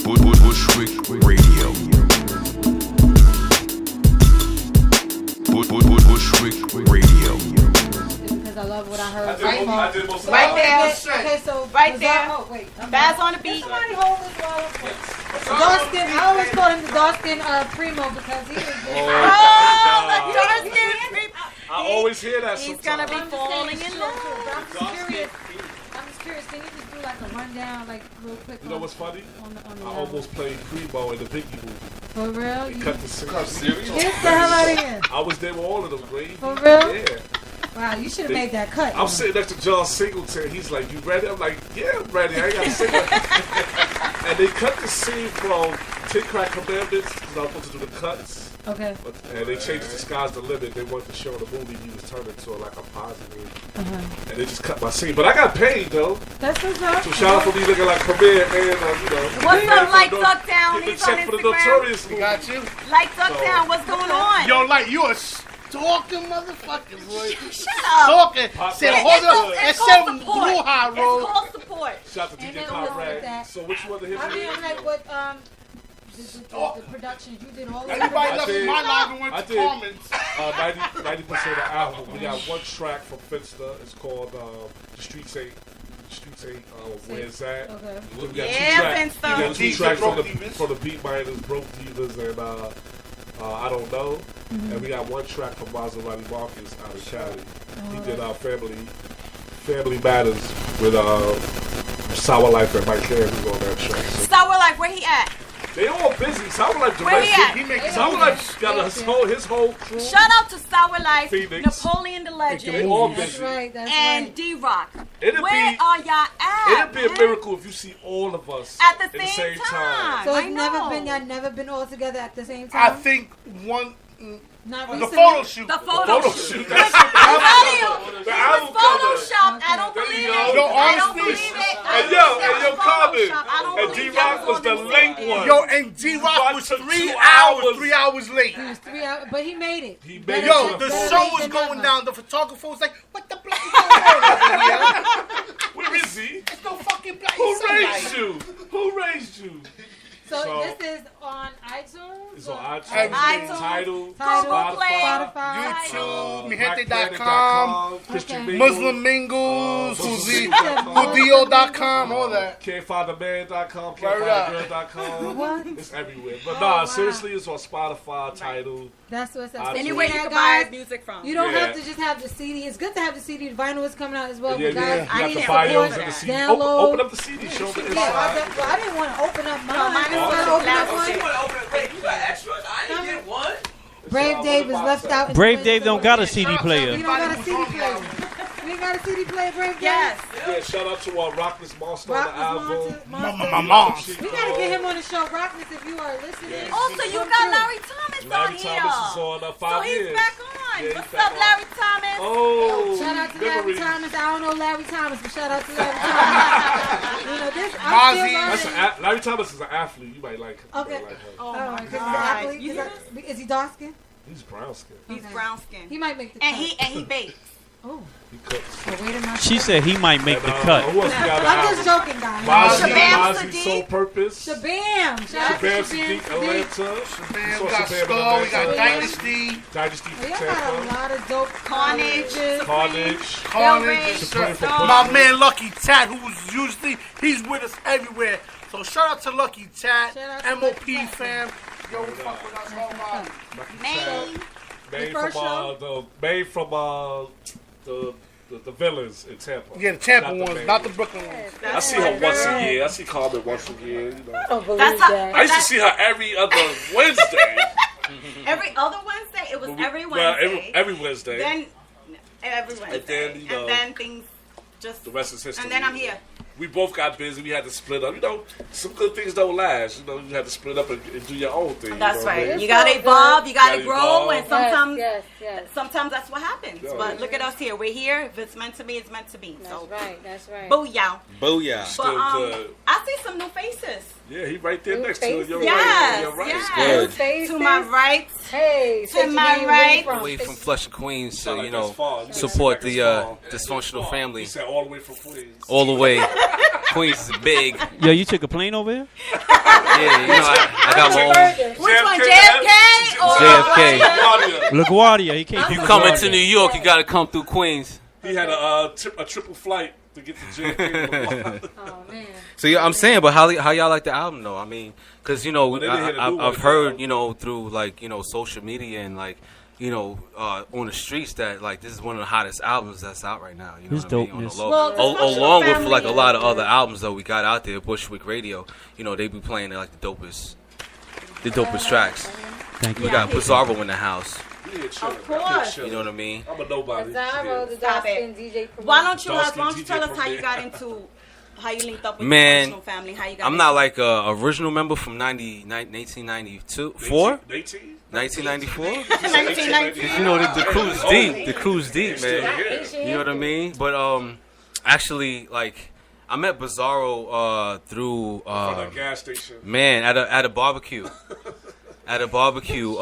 Bushwick Radio. Bushwick Radio. Because I love what I heard. I did most Right there. Okay, so Right there. Wait, Baz on the beat. somebody hold this while I'm Darskin, I always call him the Darskin Primo because he is Oh, the Darskin Primo. I always hear that He's sometimes. gonna be falling in love. I'm just curious. Can you just do like a rundown, like real quick? You know what's funny? On the I almost played Primo in the Biggie movie. For real? They cut the series. Get the hell out of here. I was there with all of them, Grady. For real? Yeah. Wow, you should have made that cut. I'm sitting next to John Singleton. He's like, "You ready?" I'm like, "Yeah, I'm ready. I ain't got to say nothing." And they cut the scene from Ten Crack Commandments because I was supposed to do the cuts. Okay. And they changed it to Sky's the Limit. They wanted to show the movie he was turning into like a positive. And they just cut my scene. But I got paid though. That's what's up. So shout out for me looking like Premier, man. You know. What's up, Like Duck Down? Get the He's on check for the Instagram. Notorious movie. Got you. Like Duck Down, what's going on? Yo, like you a stalking motherfucker, boy. Shut up. Stalking. Said hold up and It's said called Blue support. High It's Road. called support. Shout out to Ain't DJ nothing wrong with Conrad. that. So what you want to hear I from me? mean, like what the productions you did all of Everybody I left did. my life and went I to did. comments. 90% of the album. We got one track from Finster. It's called The Streets Ain't Where It's At. Okay. We got Yeah, two tracks. Finster. We got two These tracks are from Broke Divas. the Beat Miners, Broke Divas, and I Don't Know. And we got one track from Maserati Marcus out of Cali. He did our Family Matters with Sour Life and Mike Cairns was on that track. So Sour Life, where he at? they all busy. Sour Life Where he at? Sour Life got his whole crew. Shout out to Sour Life, Phoenix. Napoleon the They Legend, all That's busy. right. That's and right. D-Rock. It'd Where be- are y'all at? It'd be a man? miracle if you see all of us At the at same the same time. So I it's know. y'all never been all together at the same I time? think one. Not The recently? photo shoot. The photo Photo shoot. shoot. I'm telling you, The it album was cover. photoshopped. I don't There you believe go. it. Yo, I don't honestly- believe it. And yo, Common. I don't And believe D-Rock that was the on the late stage. one. Yo, and D-Rock was took 3 2 hours. 3 hours late. It was 3 hours, but he made it. He made Better it. Yo, to the better sun late was than going never. down. The photographer was like, "What the black is going on over here? Where is he? There's no fucking black Who sunlight." raised you? Who raised you? So So- this is on iTunes? It's on iTunes, iTunes, Tidal, Google Play, Spotify. YouTube, BlackPlanet.com, MiGente.com, Christian Okay. Mingle, Muslim Mingles, Muslim Judio.com, all that. Can'tFindAMan.com, Word up. Can'tFindAGirl.com. What? It's everywhere. But Oh, nah, wow. seriously, it's on Spotify, Tidal. That's what's up. iTunes. Anywhere you Yeah, can buy guys, music from. You don't Yeah. have to just have the CD. It's good to have the CD. The vinyl is coming out as well. Yeah, but guys, yeah. You I got need the to bios support and the that. CD. Download. Open up the CD, show me Yeah, inside. I didn't want to open up mine. mine is I so open up loud. mine. Wait, you got extras? I didn't get one. Brave Dave is left out. in Brave the Dave don't got a CD We player. don't got a CD player. We ain't got a CD player, Brave Dave? Yes. Yeah, shout out to Rockless Monster on the album. My mom. We gotta get him on the show. Rockless, if you are listening. Also, you come got through. Larry Thomas Larry on here. Thomas is on 5 so he's years. back on. Yeah, he's What's back up, on. Larry Thomas? Oh, Shout out to Larry memories. Thomas. I don't know Larry Thomas, but shout out to Larry Thomas. You know, this, I'm still Mozzie. That's learning. Larry Thomas is an athlete. You might like him. Okay. You might like him. Oh, Oh, my 'cause he's an God. athlete. You hear this? Is he dark skin? He's brown skin. He's Okay. brown skin. He might make the And cut. he bakes. Oh, He cooks. so wait a minute. She said he might make the cut. Who else we got on the I'm just album? joking, guys. Shabam Mozzie, Sadiq. Soul Purpose. Shabam. Shout out to Shabam Shabam Sadiq, Sadiq. Atlanta. Man, saw we got Shabam in Skull, we got Atlanta. Dynasty, Dynasty Oh, from y'all got a Tampa. lot of dope Carnage. colleges. Carnage. Carnage. Supreme from Oh. My man Lucky Tat, who's usually, he's with us everywhere. So shout out to Lucky Tat, Shout out to MOP Lucky Tat. fam. Yo, fuck with us all about. Maine. Made The first from the villains in Tampa. Yeah, the Tampa Not the ones, main not the Brooklyn ones. I see her once a year. I see Carmen once a year. You know. I don't believe That's how- that. I used to see her every other Wednesday. Every other Wednesday? It was every Well, Wednesday. every Wednesday. Then, every Wednesday. then, you know, and then things just... the rest is history. And then I'm here. We both got busy. We had to split up. You know, some good things don't last. You know, you had to split up and do your own thing. That's you know what I right. mean? You gotta evolve, you gotta Gotta grow, evolve. and sometimes Yes. sometimes that's what happens. Yeah. But look at us here. We're here. If it's meant to be, it's meant to be. So That's right. booyah. Booyah. Still But good. I see some new faces. Yeah, he right there next to you. You're Yes, right. You're right. yes. Good. To my right. Hey, To my right. Away from Flushing Queens to, Sound like that's far. You support said the that's far. dysfunctional He family. said all the way from Queens. All the way. Queens is big. Yo, you took a plane over here? Yeah, I got my own. Which one, JFK or JFK. LaGuardia. He came If from you coming LaGuardia. to New York, you got to come through Queens. He had a triple flight to get to JFK. Oh man. So yeah, I'm saying, but how y'all like the album though? I mean, because they didn't hit a new one, I've heard through like social media and like on the streets that like this is one of the hottest albums that's out right now. You know It's what I mean? On the dopeness. low. Well, Dysfunkshunal Along with Family like a lot of is- other albums that we got out there, Bushwick Radio. They be playing like the dopest tracks. Thank you. We got Bizarro in the house. Yeah, chilling. Of course. You know what I mean? I'm a nobody. Zyro, the Stop Dustin it. DJ promoter. Why don't you Dawson, tell us DJ how you Premier. got into, how you linked up with Man, the Dysfunkshunal Family? How you got I'm into not like a original member from 1992. 19? 1994? 1990. The crew's deep. The crew's deep, man. Yeah. You know what I mean? But actually, like, I met Bizarro through From a gas station. man at a barbecue. At a barbecue,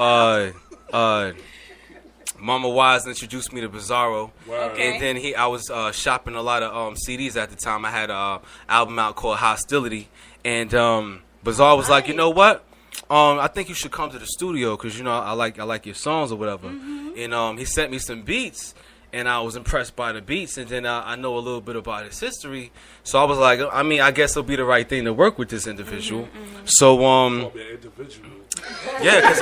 Mama Wise introduced me to Bizarro, Wow. Okay. and then I was shopping a lot of CDs at the time. I had an album out called Hostility, and Bizarro was like, you know what? I think you should come to the studio because I like your songs or whatever. And he sent me some beats, and I was impressed by the beats. And then I know a little bit about his history, so I was like, I guess it'll be the right thing to work with this individual. So Call me an individual. yeah, because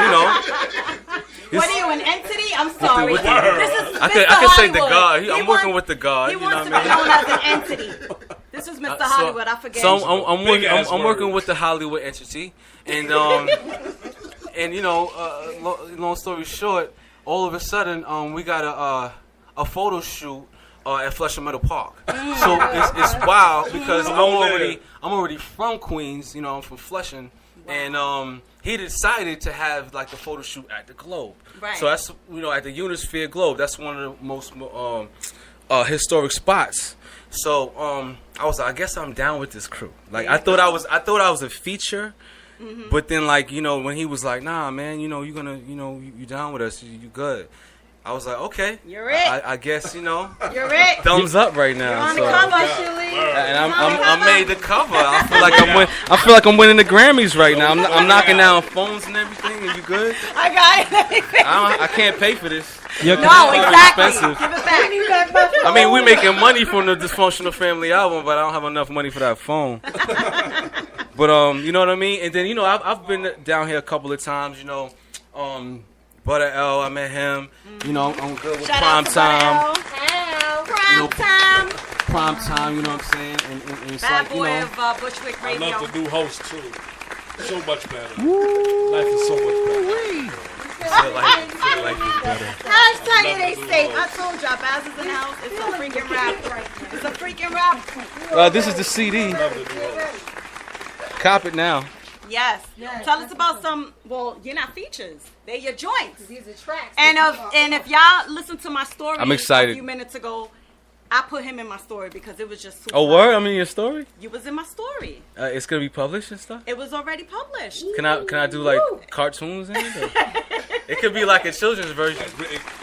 What are you, an entity? I'm sorry. with the- This is I Mr. could say the Hollywood. God. He I'm working wants- with the God. He You know wants what to I be mean? known as an entity. This is Mr. Hollywood. I forget. So I'm Big ass I'm working word. with the Hollywood entity, and long story short, all of a sudden we got a photo shoot at Flushing Meadow Park. So it's wild because I'm already from Queens. I'm from Flushing, and he decided to have like the photo shoot at the Globe. Right. So that's at the Unisphere Globe. That's one of the most historic spots. So I was like, I guess I'm down with this crew. Like I thought I was a feature, but then like when he was like, nah man, you gonna you down with us, you good. I was like, okay, You're it. I guess You're it. thumbs up right now. You're on the so- cover, Shuli. and I made the cover. I feel like I'm winning the Grammys right now. I'm knocking down phones and everything. And you good? I got it. I can't pay for this. Yo, No, It's exactly. expensive. Give it back. I mean, we making money from the Dysfunkshunal Family album, but I don't have enough money for that phone. But you know what I mean. And then I've been down here a couple of times. Butter L, I met him. I'm good with Shout Prime out to Time. Prime Time. Prime Time, you know what I'm saying? And it's Bad like, boy of Bushwick I Radio. love the new host too. So much better. Life is so much better. feel like it's better. Hashtag it ain't safe. I told y'all, Baz is in the house. It's a freaking rap. It's a freaking rap. This is the CD. Love the new host. Cop it now. Yes. Yes. Tell us about some. Well, you're not features. They're your joints. These are tracks. And if y'all listened to my story, I'm excited. a few minutes ago, I put him in my story because it was just super. Oh, word? I'm in your story? You was in my story. It's gonna be published and stuff? It was already published. Can I do like cartoons in it? Or- It could be like a children's version.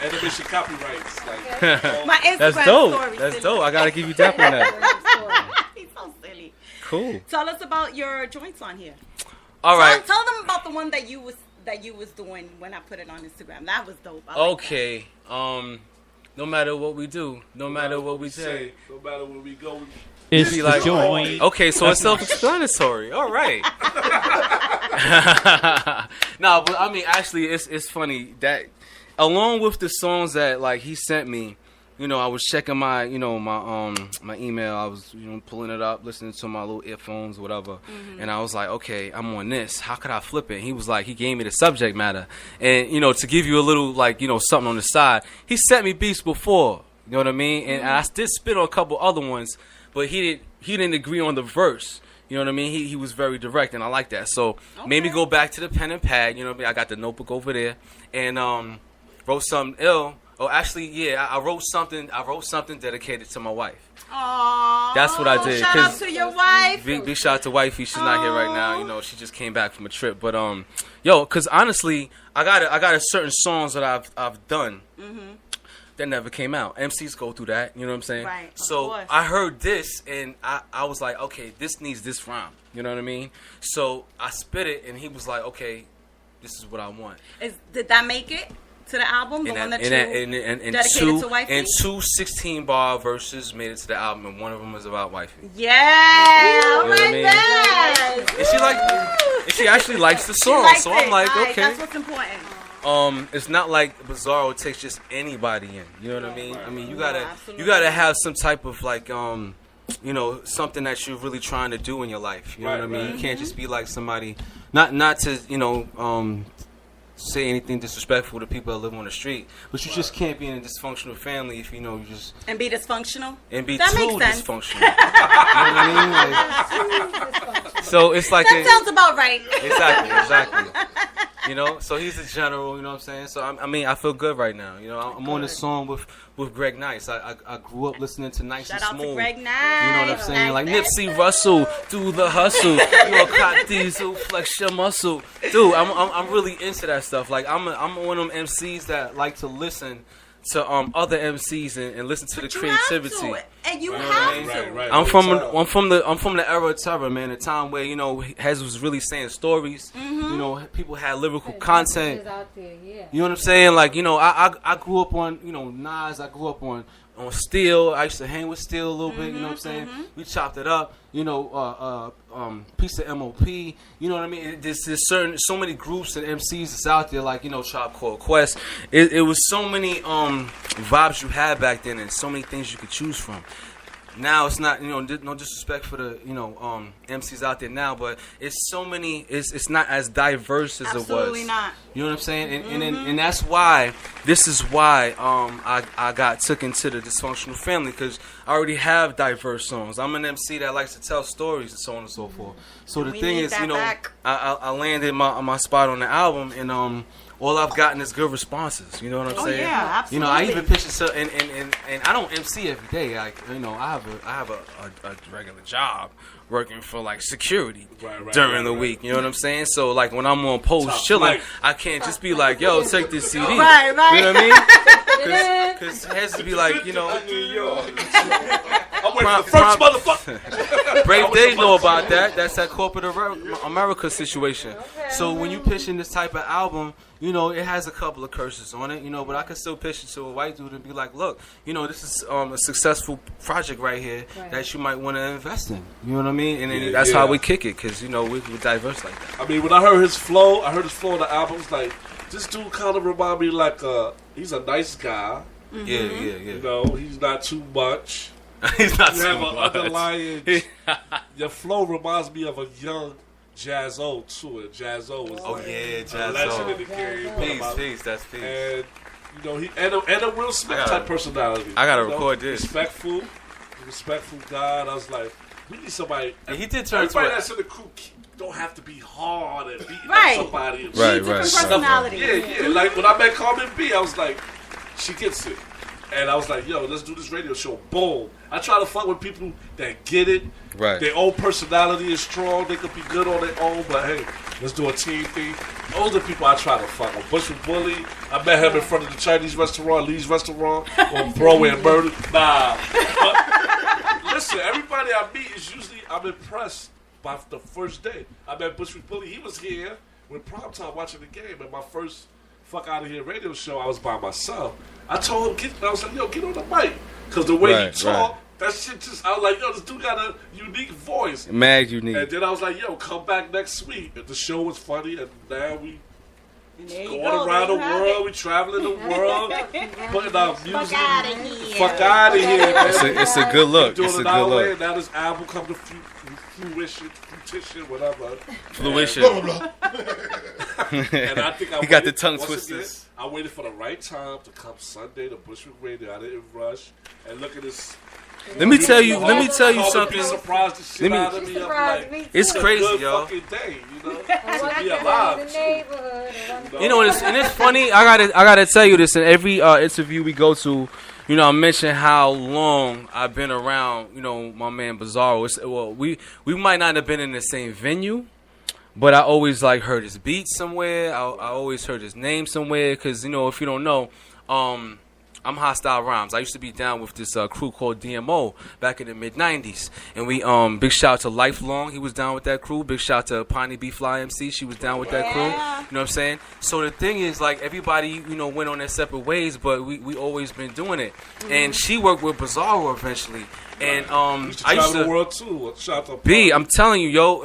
Animation copyrights. Like, My Instagram That's dope. story. That's silly. dope. I gotta give you dap on that. He's so silly. Cool. Tell us about your joints on here. All right. Tell them about the one that you was doing when I put it on Instagram. That was dope. I like Okay. No matter what we do, no matter what we say. say, no matter where we go, It's Be the like, joint. Okay, so it's self-explanatory. All right. No, but I mean, actually, it's funny that along with the songs that like he sent me, I was checking my my email. I was pulling it up, listening to my little earphones, whatever, and I was like, okay, I'm on this. How could I flip it? And he was like, he gave me the subject matter, and to give you a little like something on the side. He sent me beats before, you know what I mean, and I did spit on a couple other ones, but he didn't agree on the verse. You know what I mean? He was very direct, and I like that. So made me go back to the pen and pad. You know what I mean? I got the notebook over there, and wrote something ill Oh, actually, yeah, I wrote something. I wrote something dedicated to my wife. Aww. That's what I did. Shout out to your wife. Big shout out to wifey. She's not here right now. You know, she just came back from a trip. But yo, cause honestly, I got a certain songs that I've done that never came out. MCs go through that. You know what I'm saying? Right. So I heard this and I was like, okay, this needs this rhyme. You know what I mean? So I spit it and he was like, okay, this is what I want. Did that make it to the album? The one that you dedicated to wifey? And two 16-bar verses made it to the album, and one of them was about wifey. Yeah, I You know what I like mean? that. And she actually likes the song, so I'm like, All right, okay. that's what's important. It's not like Bizarro takes just anybody in. You know what I mean? I mean, you gotta have some type of like you know, something that you're really trying to do in your life. You know what I mean? You can't just be like somebody, not to, you know, say anything disrespectful to people that live on the street, but you just can't be in a dysfunctional family if you know you just and be dysfunctional and be that too makes sense. dysfunctional. You know what I mean? Like, so it's like that sounds about right. Exactly. You know, so he's a general. You know what I'm saying? So I mean, I feel good right now. You know, I'm on this song with Greg Nice. I grew up listening to Nice Shout and out Smooth. to Greg Nice. You know what I'm saying? Nice, Like nice. Nipsey Russell, do the hustle. You know, cop diesel, flex your muscle. Dude, I'm really into that stuff. Like I'm one of them MCs that like to listen to other MCs and listen to the creativity. You have to. And you know have what I mean? to. Right. I'm from the era of terror, man. A time where, you know, Hez was really saying stories. You know, people had lyrical content. Out there, yeah. You know what I'm saying? Like, you know, I grew up on, you know, Nas. I grew up on Steel. I used to hang with Steel a little bit. You know what I'm saying? We chopped it up. You know, piece of MOP. You know what I mean? There's so many groups and MCs that's out there. Like, you know, Tribe Called Quest. It was so many vibes you had back then, and so many things you could choose from. Now it's not, you know, no disrespect for the, you know, MCs out there now, but it's so many. It's not as diverse as it was. Absolutely not. You know what I'm saying? And that's why. This is why I got took into the Dysfunkshunal Family, because I already have diverse songs. I'm an MC that likes to tell stories and so on and so forth. So the thing is, you know, I landed my spot on the album, and all I've gotten is good responses. You know what I'm saying? Yeah, absolutely. You know, I even pitched it, and I don't MC every day. Like, you know, I have a regular job working for like security during the week. You know what I'm saying? So like when I'm on post chilling, I can't just be like, yo, take this CD. Right. You know what I mean? Because it has to be like, you know. I'm waiting for the first motherfucker. Brave Dave know about that. That's that corporate America situation. So when you pitching this type of album, you know, it has a couple of curses on it, you know, but I can still pitch it to a white dude and be like, look, you know, this is a successful project right here that you might want to invest in. You know what I mean? And then that's how we kick it, because, you know, we're diverse like that. I mean, when I heard his flow on the album, it's like, this dude kind of remind me like, he's a nice guy. Yeah. You know, he's not too much. He's not You too have an much. underlying. Your flow reminds me of a young Jazzo too. And Jazzo was a legend in the game. Peace, that's peace. And you know, he and a Will Smith type personality. I gotta you know, record this. Respectful guy. And I was like, we need somebody. And he did turn everybody to that's in the crew don't have to be hard and beating Right. up somebody. And Right, shit. right. Different personality. Yeah. Like when I met Carmen B, I was like, she gets it. And I was like, yo, let's do this radio show. Boom. I try to fuck with people that get it. Right. Their own personality is strong. They could be good on their own, but hey, let's do a team thing. Those are the people I try to fuck with. Bushwick Bully, I met him in front of the Chinese restaurant, Lee's restaurant, on Broadway and Murder. Nah. But listen, everybody I meet is usually, I'm impressed by the first day. I met Bushwick Bully. He was here with Primetime watching the game, and my first Fuck Out of Here radio show, I was by myself. I told him, I was like, yo, get on the mic. Because the way you talk, that shit just, I was like, yo, this dude got a unique voice. Mad unique. And then I was like, yo, come back next week. And the show was funny, and now we going around the world. We traveling the world, putting out music. Fuck out of here. Fuck out of here, man. It's a good look. Doing It's a it good our way, look. and now this album come to fruition, whatever. Fruition. And I think He got the tongue once twisters. Again, I waited for the right time to come Sunday to Bushwick Radio. I didn't rush. And look at this. Let me tell you Call something. me surprised the shit Let me- out of me. I'm Surprised like, me too. It's crazy, good yo. fucking day, you know? I wanted To be to alive. go to the neighborhood. I wanted to- You know, and it's funny. I gotta tell you this in every interview we go to. You know, I mention how long I've been around. You know, my man Bizarro. Well, we might not have been in the same venue, but I always like heard his beat somewhere. I always heard his name somewhere. Cause you know, if you don't know, I'm Hostile Rhymes. I used to be down with this crew called DMO back in the mid '90s, and we big shout out to Lifelong. He was down with that crew. Big shout out to Piney B Fly MC. She was down with that crew. You know what I'm saying? So the thing is, like, everybody, you know, went on their separate ways, but we always been doing it. And she worked with Bizarro eventually. And I used travel the to world too. Shout out to B. Paul. I'm telling you, yo,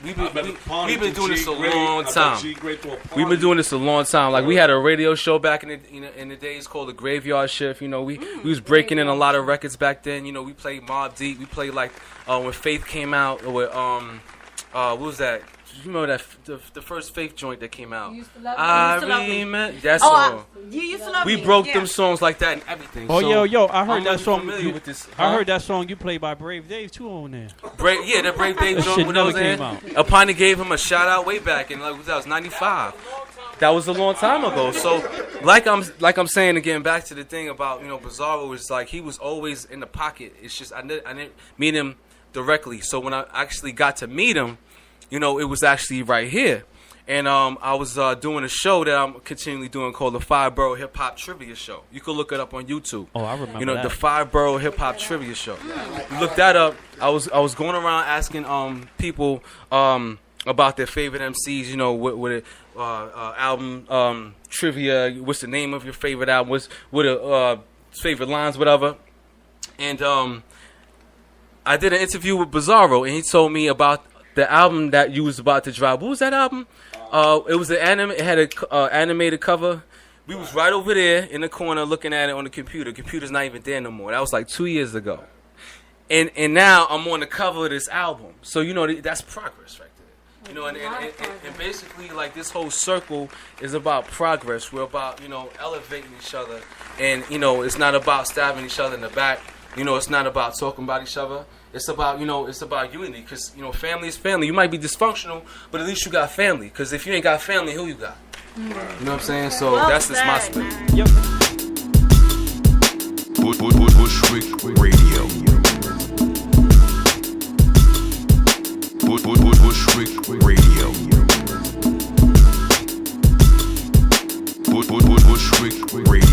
we've I met Paul, been the doing this a G Great. long I met time. G Great through a We've been party. doing this a long time. Like, we had a radio show back in the days called the Graveyard Shift. You know, we was breaking in a lot of records back then. You know, we played Mobb Deep. We played like when Faith came out with what was that? You know that the first Faith joint that came out. You used to love me. I Used to Love Me. remember that Oh, song. you used to love We me. broke Yeah. them songs like that and everything. Oh, So, yo, I heard I'm that really song. familiar with this. I Huh? heard that song you played by Brave Dave too on there. That Brave Dave That joint shit when I was never in. came Apani gave him a shout out way back in like that was '95. That was a long time ago. So, like I'm saying again, back to the thing about Bizarro is like he was always in the pocket. It's just I didn't meet him directly. So when I actually got to meet him, it was actually right here. And I was doing a show that I'm continually doing called the Five Borough Hip Hop Trivia Show. You can look it up on YouTube. Oh, I remember that. The Five Borough Hip Hop Trivia Show. You look that up. I was going around asking people about their favorite MCs. What album trivia. What's the name of your favorite album? What favorite lines, whatever. And I did an interview with Bizarro, and he told me about the album that you was about to drop. What was that album? It was an anime. It had a animated cover. We was right over there in the corner looking at it on the computer. Computer's not even there no more. That was like 2 years ago. And now I'm on the cover of this album. So that's progress right there. And basically like this whole circle is about progress. We're about elevating each other, and it's not about stabbing each other in the back. It's not about talking about each other. It's about unity, because family is family. You might be dysfunctional, but at least you got family. Because if you ain't got family, who you got? You know what I'm saying? So that's just my split. Yep. Bushwick Radio. Bushwick Radio. Bushwick Radio.